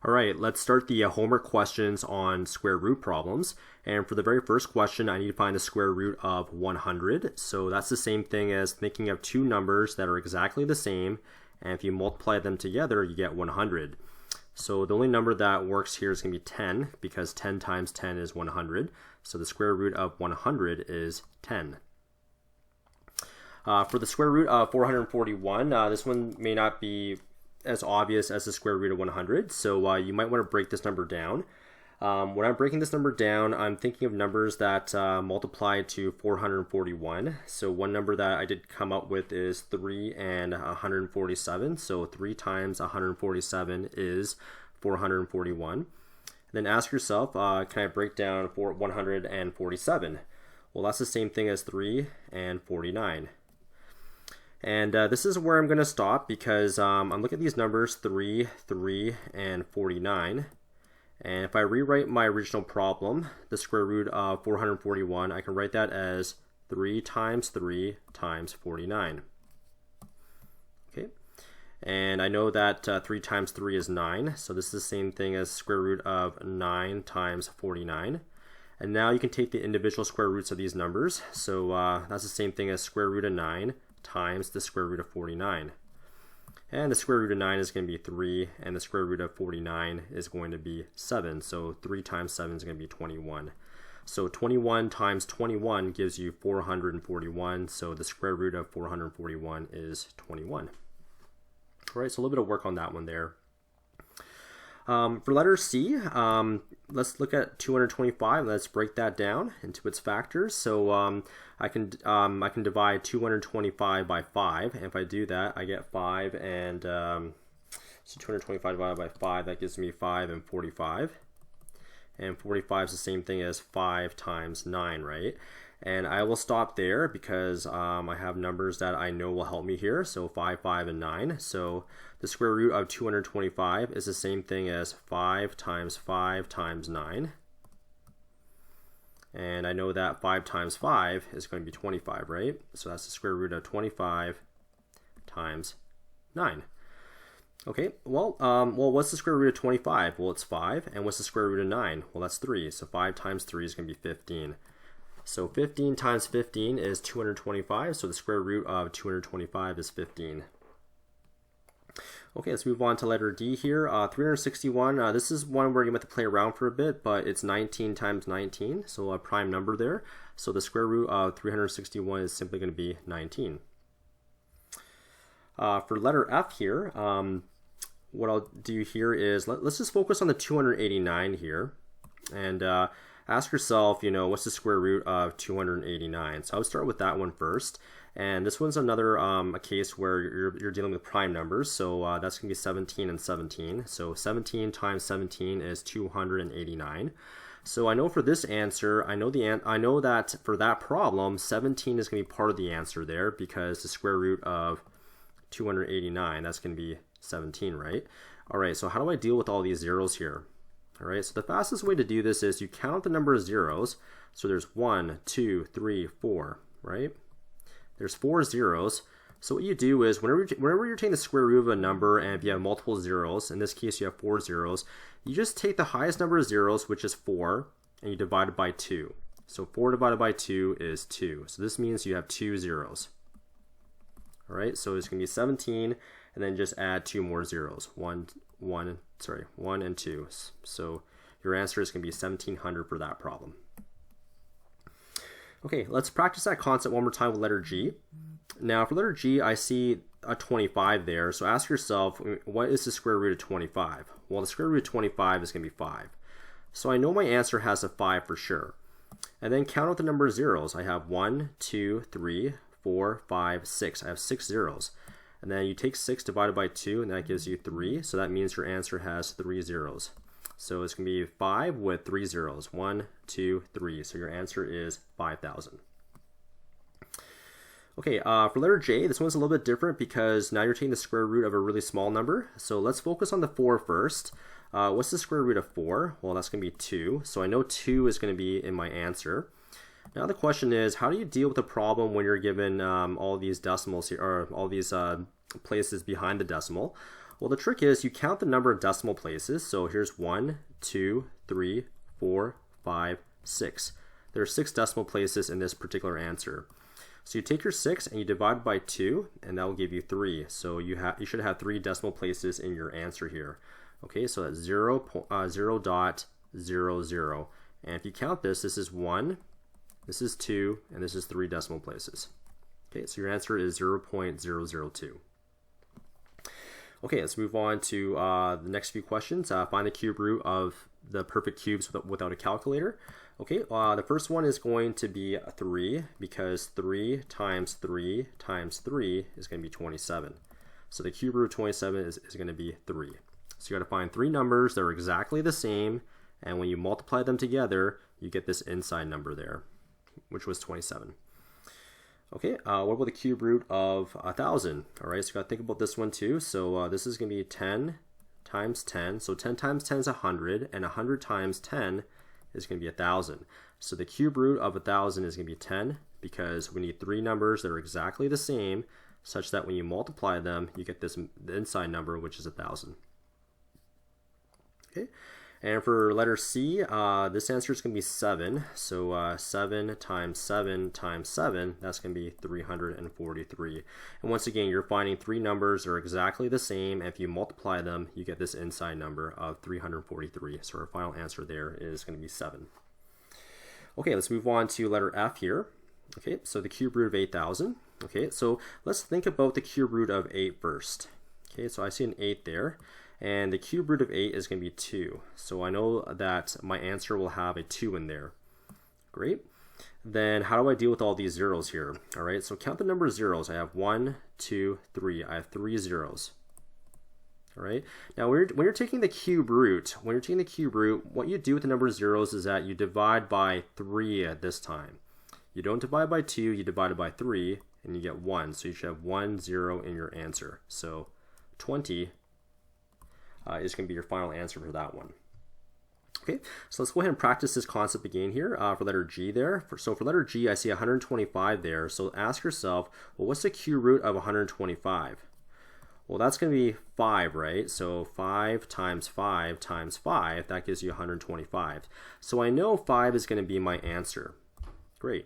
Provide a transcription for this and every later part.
All right, let's start the homework questions on square root problems. And for the very first question, I need to find the square root of 100. So that's the same thing as thinking of two numbers that are exactly the same. And if you multiply them together, you get 100. So the only number that works here is going to be 10 because 10 times 10 is 100. So the square root of 100 is 10. For the square root of 441, this one may not be as obvious as the square root of 100, so you might want to break this number down. When I'm breaking this number down, I'm thinking of numbers that multiply to 441. So one number that I did come up with is 3 and 147. So 3 times 147 is 441. Then ask yourself, can I break down for 147? Well, that's the same thing as 3 and 49. And this is where I'm going to stop because I'm looking at these numbers 3, 3, and 49. And if I rewrite my original problem, the square root of 441, I can write that as 3 times 3 times 49. Okay, and I know that 3 times 3 is 9, so this is the same thing as square root of 9 times 49. And now you can take the individual square roots of these numbers, so that's the same thing as square root of 9 times the square root of 49. And the square root of 9 is going to be 3, and the square root of 49 is going to be 7. So 3 times 7 is going to be 21. So 21 times 21 gives you 441, so the square root of 441 is 21. All right, so a little bit of work on that one there. For letter C, let's look at 225. Let's break that down into its factors. So I can divide 225 by 5, and if I do that, I get 5 and so 225 divided by 5, that gives me 5 and 45. And 45 is the same thing as 5 times 9, right? And I will stop there because I have numbers that I know will help me here. So 5, 5, and 9. So the square root of 225 is the same thing as 5 times 5 times 9. And I know that 5 times 5 is going to be 25, right? So that's the square root of 25 times 9. Okay, well, what's the square root of 25? Well, it's 5. And what's the square root of 9? Well, that's 3. So 5 times 3 is going to be 15. So 15 times 15 is 225, so the square root of 225 is 15. Okay, let's move on to letter D here. 361, this is one where you have to play around for a bit, but it's 19 times 19, so a prime number there. So the square root of 361 is simply going to be 19. For letter F here, what I'll do here is, let's just focus on the 289 here. And ask yourself, what's the square root of 289? So I would start with that one first. And this one's another a case where you're dealing with prime numbers. So that's going to be 17 and 17. So 17 times 17 is 289. So I know for this answer, I know that for that problem, 17 is going to be part of the answer there because the square root of 289, that's going to be 17, right? All right, so how do I deal with all these zeros here? All right, so the fastest way to do this is you count the number of zeros. So there's 1, 2, 3, 4, right? There's 4 zeros. So what you do is whenever you're taking the square root of a number and if you have multiple zeros, in this case you have 4 zeros, you just take the highest number of zeros, which is 4, and you divide it by 2. So 4 divided by 2 is 2. So this means you have 2 zeros. All right, so it's going to be 17, and then just add 2 more zeros, 1 and 2. So your answer is going to be 1700 for that problem. Okay, let's practice that concept one more time with letter G. Now for letter G, I see a 25 there. So ask yourself, what is the square root of 25? Well, the square root of 25 is going to be 5. So I know my answer has a 5 for sure. And then count out the number of zeros. I have 1, 2, 3, 4, 5, 6. I have 6 zeros. And then you take 6 divided by 2, and that gives you 3. So that means your answer has 3 zeros. So it's going to be 5 with 3 zeros. 1, 2, 3. So your answer is 5,000. Okay, for letter J, this one's a little bit different because now you're taking the square root of a really small number. So let's focus on the 4 first. What's the square root of 4? Well, that's going to be 2. So I know 2 is going to be in my answer. Now the question is, how do you deal with a problem when you're given all these decimals here, or all these places behind the decimal? Well, the trick is you count the number of decimal places. So here's 1, 2, 3, 4, 5, 6. There are 6 decimal places in this particular answer. So you take your 6 and you divide by 2, and that will give you 3. So you should have 3 decimal places in your answer here. Okay, so that's 0.00. And if you count this, this is 1, this is 2, and this is 3 decimal places. Okay, so your answer is 0.002. Okay, let's move on to the next few questions. Find the cube root of the perfect cubes without a calculator. Okay, the first one is going to be 3, because 3 times 3 times 3 is going to be 27. So the cube root of 27 is going to be 3. So you got to find 3 numbers that are exactly the same, and when you multiply them together, you get this inside number there, which was 27. Okay, what about the cube root of 1,000? All right, so you got to think about this one too. So this is going to be 10 times 10. So 10 times 10 is 100, and 100 times 10 is going to be 1,000. So the cube root of 1,000 is going to be 10, because we need 3 numbers that are exactly the same, such that when you multiply them, you get the inside number, which is 1,000. Okay. And for letter C, this answer is going to be 7. So 7 times 7 times 7, that's going to be 343. And once again, you're finding 3 numbers that are exactly the same. And if you multiply them, you get this inside number of 343. So our final answer there is going to be 7. Okay, let's move on to letter F here. Okay, so the cube root of 8,000. Okay, so let's think about the cube root of 8 first. Okay, so I see an 8 there. And the cube root of 8 is going to be 2. So I know that my answer will have a 2 in there. Great. Then how do I deal with all these zeros here? All right, so count the number of zeros. I have 1, 2, 3. I have 3 zeros. All right. Now, when you're taking the cube root, what you do with the number of zeros is that you divide by 3 at this time. You don't divide by 2, you divide it by 3, and you get 1. So you should have 1 0 in your answer. So 20 is going to be your final answer for that one. Okay, so let's go ahead and practice this concept again here for letter G there. So for letter G, I see 125 there. So ask yourself, well, what's the cube root of 125? Well, that's going to be 5, right? So 5 times 5 times 5, that gives you 125. So I know 5 is going to be my answer. Great.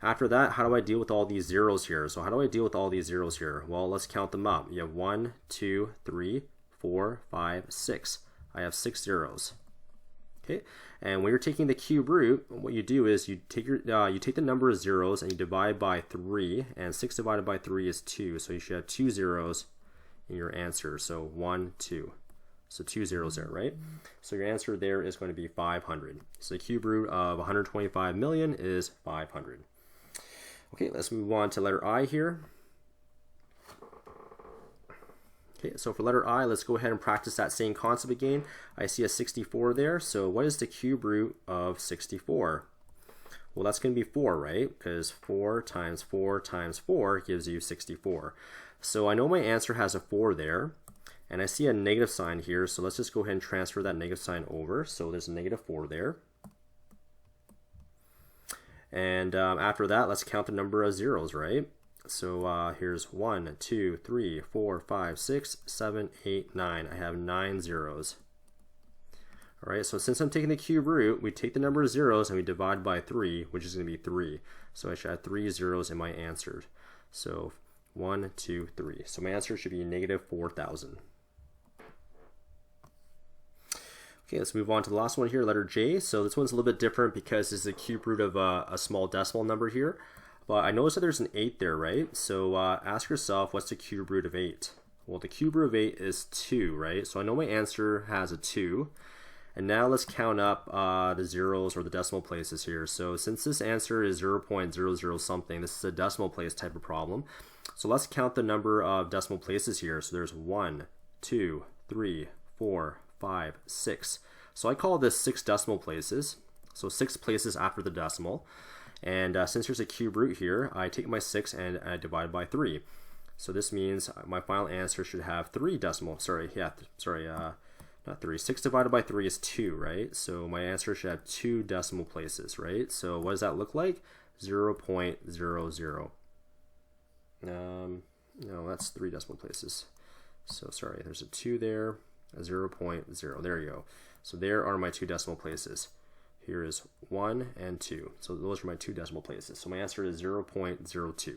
After that, how do I deal with all these zeros here? So how do I deal with all these zeros here? Well, let's count them up. You have 1, 2, 3, 4, 5, 6. I have 6 zeros. Okay, and when you're taking the cube root, what you do is you take the number of zeros and you divide by 3, and 6 divided by 3 is 2. So you should have 2 zeros in your answer. So 1, 2. So 2 zeros there, right? So your answer there is going to be 500. So the cube root of 125 million is 500. Okay, let's move on to letter I here. Okay, so for letter I, let's go ahead and practice that same concept again. I see a 64 there. So what is the cube root of 64? Well, that's going to be 4, right? Because 4 times 4 times 4 gives you 64. So I know my answer has a 4 there. And I see a negative sign here. So let's just go ahead and transfer that negative sign over. So there's a negative 4 there. And after that, let's count the number of zeros, right? So here's 1, 2, 3, 4, 5, 6, 7, 8, 9. I have 9 zeros. All right, so since I'm taking the cube root, we take the number of zeros and we divide by 3, which is going to be 3. So I should have 3 zeros in my answer. So 1, 2, 3. So my answer should be negative 4,000. Okay, let's move on to the last one here, letter J. So this one's a little bit different because it's the cube root of a small decimal number here. But I noticed that there's an 8 there, right? So ask yourself, what's the cube root of 8? Well, the cube root of 8 is 2, right? So I know my answer has a 2. And now let's count up the zeros or the decimal places here. So since this answer is 0.00 something, this is a decimal place type of problem. So let's count the number of decimal places here. So there's 1, 2, 3, 4, 5, 6. So I call this 6 decimal places. So 6 places after the decimal. And since there's a cube root here, I take my 6 and I divide by 3. So this means my final answer should have 3 decimal, not 3. 6 divided by 3 is 2, right? So my answer should have 2 decimal places, right? So what does that look like? 0.00. No, that's 3 decimal places. So sorry, there's a 2 there, a 0.0. There you go. So there are my 2 decimal places. Here is 1 and 2. So those are my 2 decimal places. So my answer is 0.02.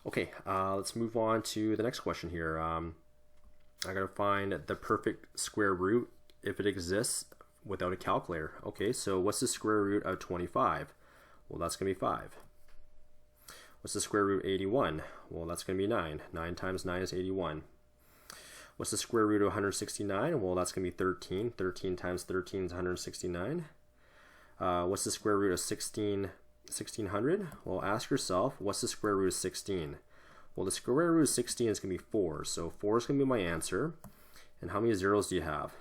Okay, let's move on to the next question here. I gotta find the perfect square root if it exists without a calculator. Okay, so what's the square root of 25? Well, that's gonna be 5. What's the square root of 81? Well, that's gonna be 9. 9 times 9 is 81. What's the square root of 169? Well, that's gonna be 13. 13 times 13 is 169. What's the square root of 1600? Well, ask yourself, what's the square root of 16? Well, the square root of 16 is going to be 4. So 4 is going to be my answer. And how many zeros do you have?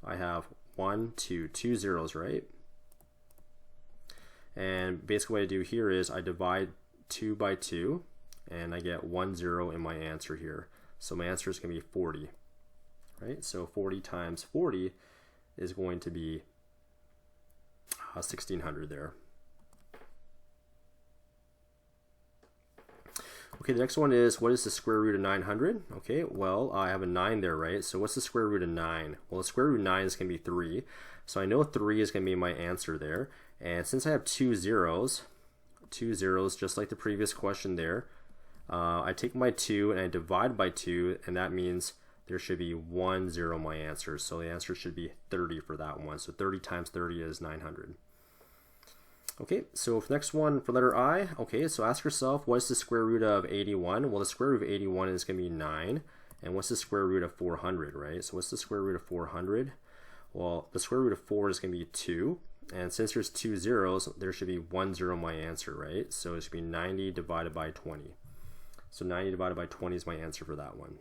I have 1, 2, 2 zeros, right? And basically what I do here is I divide 2 by 2, and I get 1 0 in my answer here. So my answer is going to be 40, right? So 40 times 40 is going to be 1600 there. Okay, the next one is, what is the square root of 900? Okay, well, I have a 9 there, right? So what's the square root of 9? Well, the square root of 9 is going to be 3. So I know 3 is going to be my answer there. And since I have 2 zeros, just like the previous question there, I take my 2 and I divide by 2, and that means there should be 1 0 my answer. So the answer should be 30 for that one. So 30 times 30 is 900. Okay, so for next one, for letter I, okay, so ask yourself, what is the square root of 81? Well, the square root of 81 is going to be 9. And what's the square root of 400, right? So what's the square root of 400? Well, the square root of 4 is going to be 2. And since there's 2 zeros, there should be 1 0 my answer, right? So it should be 90 divided by 20. So 90 divided by 20 is my answer for that one.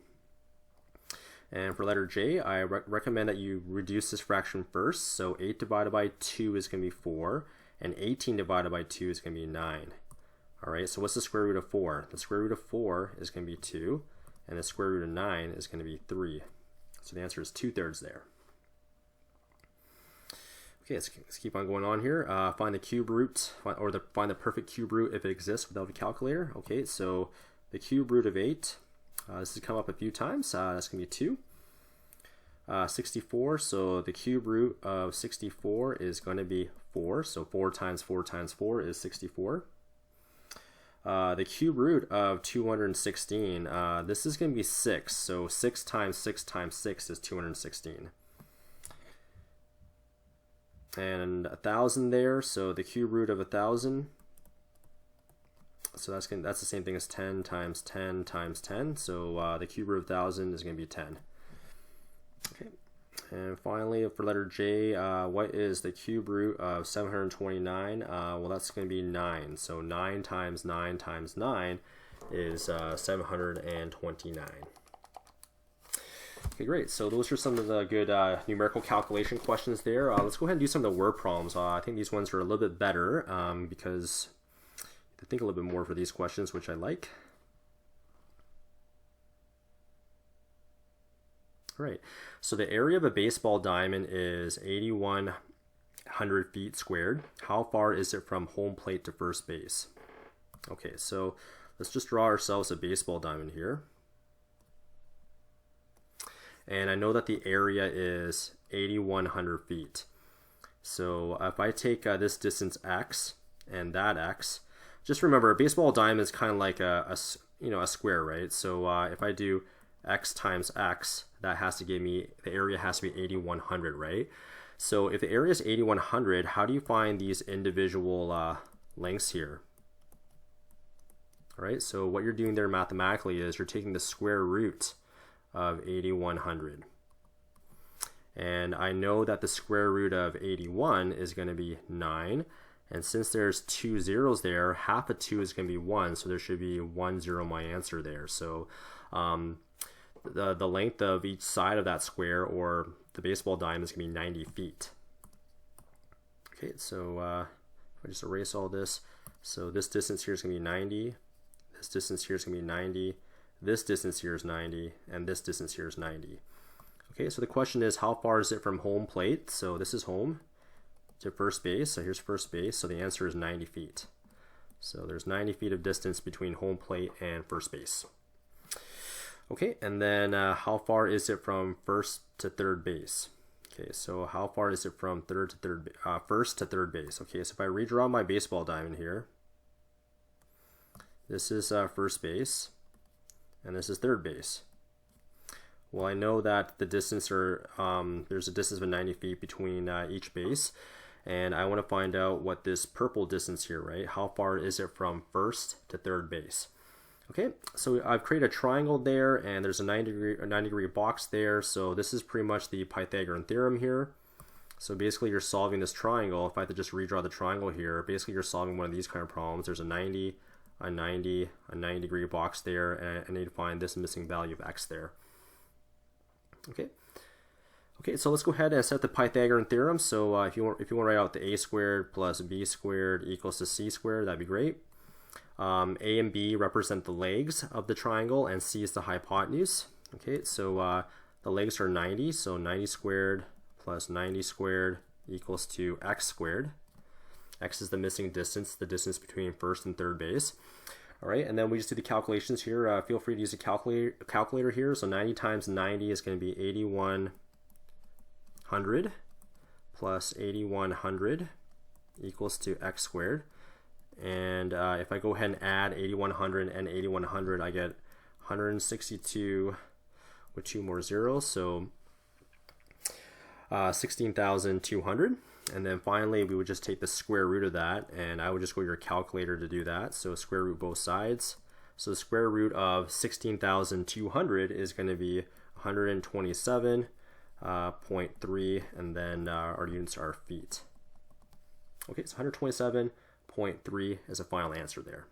And for letter J, I recommend that you reduce this fraction first. So 8 divided by 2 is going to be 4. And 18 divided by 2 is going to be 9. All right, so what's the square root of 4? The square root of 4 is going to be 2, and the square root of 9 is going to be 3. So the answer is 2/3 there. Okay, let's keep on going on here. Find the cube root, find the perfect cube root if it exists without a calculator. Okay, so the cube root of 8, this has come up a few times. That's going to be 2. 64, so the cube root of 64 is going to be 4. So 4 times 4 times 4 is 64. The cube root of 216, this is going to be 6. So 6 times 6 times 6 is 216. And 1,000 there, so the cube root of 1,000, so that's the same thing as 10 times 10 times 10. So the cube root of 1,000 is going to be 10. Okay, and finally for letter J, what is the cube root of 729? Well, that's going to be 9. So 9 times 9 times 9 is 729. Okay, great. So those are some of the good numerical calculation questions there. Let's go ahead and do some of the word problems. I think these ones are a little bit better because you have to think a little bit more for these questions, which I like. Right, so the area of a baseball diamond is 8,100 feet squared. How far is it from home plate to first base? Okay, so let's just draw ourselves a baseball diamond here. And I know that the area is 8,100 feet. So if I take this distance x and that x, just remember a baseball diamond is kind of like a square, right? So if I do x times x, that has to give me, the area has to be 8,100, right? So if the area is 8,100, how do you find these individual lengths here? All right, so what you're doing there mathematically is you're taking the square root of 8,100. And I know that the square root of 81 is going to be 9. And since there's 2 zeros there, half of 2 is going to be 1. So there should be 1 0 my answer there. So the length of each side of that square, or the baseball diamond, is going to be 90 feet. Okay, so if I just erase all this, so this distance here is going to be 90, this distance here is going to be 90, this distance here is 90, and this distance here is 90. Okay, so the question is, how far is it from home plate? So this is home to first base, so here's first base, so the answer is 90 feet. So there's 90 feet of distance between home plate and first base. Okay, and then how far is it from first to third base? Okay, so how far is it from first to third base? Okay, so if I redraw my baseball diamond here, this is first base, and this is third base. Well, I know that the distance there's a distance of 90 feet between each base, and I want to find out what this purple distance here, right? How far is it from first to third base? Okay, so I've created a triangle there, and there's a 90 degree box there, so this is pretty much the Pythagorean theorem here. So basically you're solving this triangle. If I had to just redraw the triangle here, basically you're solving one of these kind of problems. There's a 90 degree box there, and I need to find this missing value of x there. Okay, so let's go ahead and set the Pythagorean theorem. So if you want to write out the a squared plus b squared equals to c squared, that'd be great. A and B represent the legs of the triangle, and C is the hypotenuse. Okay, so the legs are 90, so 90 squared plus 90 squared equals to x squared. X is the missing distance, the distance between first and third base. All right, and then we just do the calculations here. Feel free to use a calculator here. So 90 times 90 is going to be 8100 plus 8100 equals to x squared. And if I go ahead and add 8100 and 8100, I get 162 with 2 more zeros, so 16,200. And then finally, we would just take the square root of that, and I would just go to your calculator to do that. So square root both sides. So the square root of 16,200 is going to be 127.3, and then our units are feet. Okay, so 127.3 is a final answer there.